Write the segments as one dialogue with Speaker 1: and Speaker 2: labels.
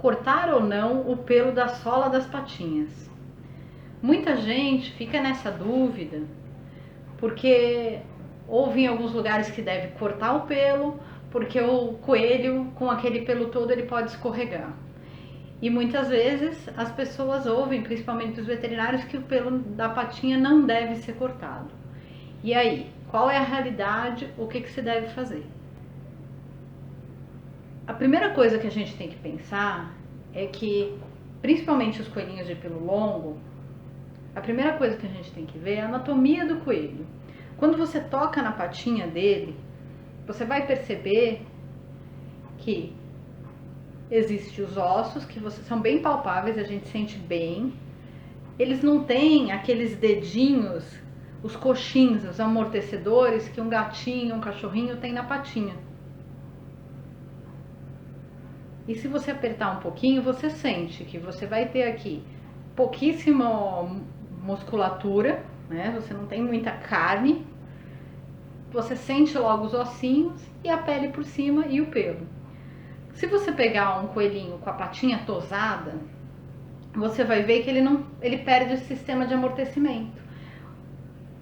Speaker 1: cortar ou não o pelo da sola das patinhas. Muita gente fica nessa dúvida porque houve em alguns lugares que deve cortar o pelo, porque o coelho com aquele pelo todo ele pode escorregar. E muitas vezes as pessoas ouvem, principalmente os veterinários, que o pelo da patinha não deve ser cortado. E aí, qual é a realidade? O que se deve fazer? A primeira coisa que a gente tem que pensar é que, principalmente os coelhinhos de pelo longo, a primeira coisa que a gente tem que ver é a anatomia do coelho. Quando você toca na patinha dele, você vai perceber que existem os ossos, que são bem palpáveis, a gente sente bem. Eles não têm aqueles dedinhos, os coxins, os amortecedores que um gatinho, um cachorrinho tem na patinha. E se você apertar um pouquinho, você sente que você vai ter aqui pouquíssima musculatura, né? Você não tem muita carne. Você sente logo os ossinhos e a pele por cima e o pelo. Se você pegar um coelhinho com a patinha tosada, você vai ver que ele perde o sistema de amortecimento.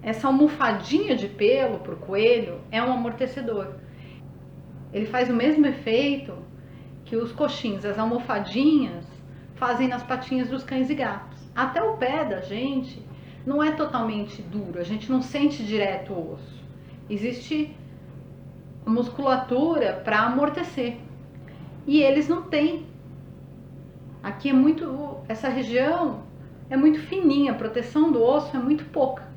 Speaker 1: Essa almofadinha de pelo para o coelho é um amortecedor. Ele faz o mesmo efeito que os coxins, as almofadinhas, fazem nas patinhas dos cães e gatos. Até o pé da gente não é totalmente duro, a gente não sente direto o osso. Existe musculatura para amortecer e eles não têm. Aqui é muito, essa região é muito fininha, a proteção do osso é muito pouca.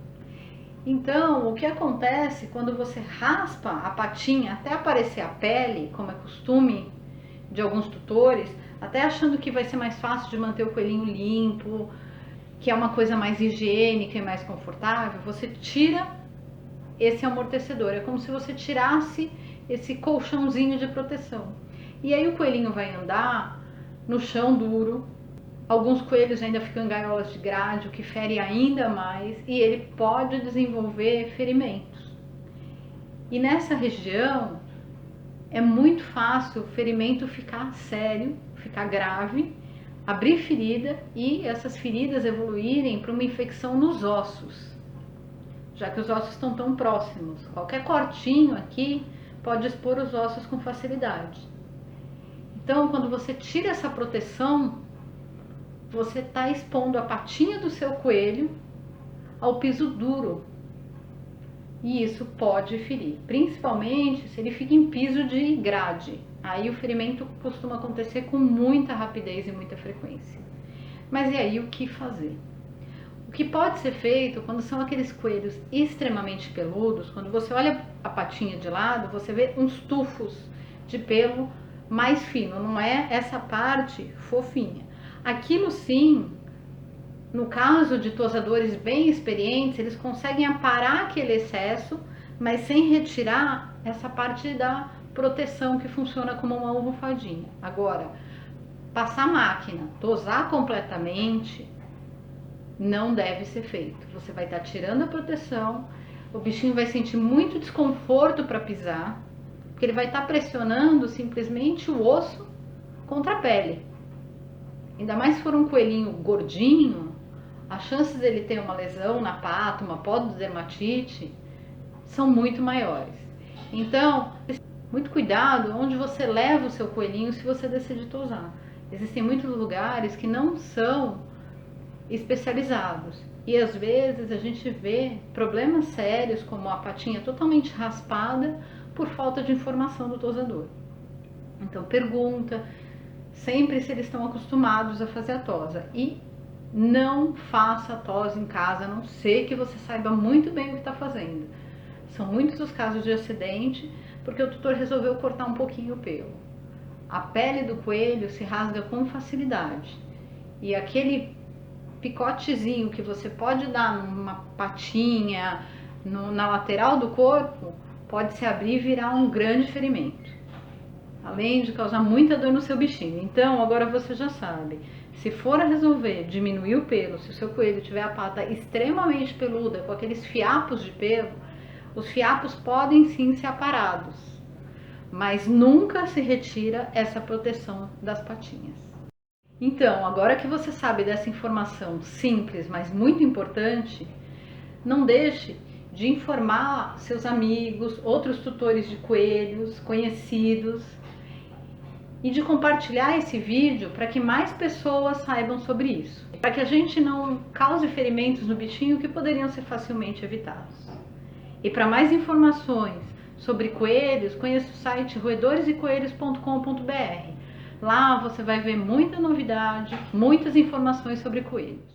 Speaker 1: Então, o que acontece quando você raspa a patinha até aparecer a pele, como é costume de alguns tutores, até achando que vai ser mais fácil de manter o coelhinho limpo, que é uma coisa mais higiênica e mais confortável, você tira esse amortecedor. É como se você tirasse esse colchãozinho de proteção. E aí o coelhinho vai andar no chão duro. Alguns coelhos ainda ficam em gaiolas de grade, o que fere ainda mais, e ele pode desenvolver ferimentos. E nessa região é muito fácil o ferimento ficar sério, ficar grave, abrir ferida e essas feridas evoluírem para uma infecção nos ossos, já que os ossos estão tão próximos. Qualquer cortinho aqui pode expor os ossos com facilidade. Então, quando você tira essa proteção, você está expondo a patinha do seu coelho ao piso duro. E isso pode ferir, principalmente se ele fica em piso de grade. Aí o ferimento costuma acontecer com muita rapidez e muita frequência. Mas e aí o que fazer? O que pode ser feito quando são aqueles coelhos extremamente peludos, quando você olha a patinha de lado, você vê uns tufos de pelo mais fino, não é essa parte fofinha. Aquilo sim, no caso de tosadores bem experientes, eles conseguem aparar aquele excesso, mas sem retirar essa parte da proteção que funciona como uma almofadinha. Agora, passar máquina, tosar completamente, não deve ser feito. Você vai estar tirando a proteção, o bichinho vai sentir muito desconforto para pisar, porque ele vai estar pressionando simplesmente o osso contra a pele. Ainda mais se for um coelhinho gordinho, as chances dele ter uma lesão na pata, uma pododermatite, são muito maiores. Então, muito cuidado onde você leva o seu coelhinho se você decidir tosar. Existem muitos lugares que não são especializados e às vezes a gente vê problemas sérios como a patinha totalmente raspada por falta de informação do tosador. Então pergunta sempre se eles estão acostumados a fazer a tosa e não faça a tosa em casa, a não ser que você saiba muito bem o que está fazendo. São muitos os casos de acidente porque o tutor resolveu cortar um pouquinho o pelo. A pele do coelho se rasga com facilidade e aquele picotezinho que você pode dar numa patinha, na lateral do corpo, pode se abrir e virar um grande ferimento, além de causar muita dor no seu bichinho. Então agora você já sabe, se for a resolver diminuir o pelo, se o seu coelho tiver a pata extremamente peluda, com aqueles fiapos de pelo, os fiapos podem sim ser aparados, mas nunca se retira essa proteção das patinhas. Então, agora que você sabe dessa informação simples, mas muito importante, não deixe de informar seus amigos, outros tutores de coelhos, conhecidos, e de compartilhar esse vídeo para que mais pessoas saibam sobre isso, para que a gente não cause ferimentos no bichinho que poderiam ser facilmente evitados. E para mais informações sobre coelhos, conheça o site roedoresecoelhos.com.br. Lá você vai ver muita novidade, muitas informações sobre coelhos.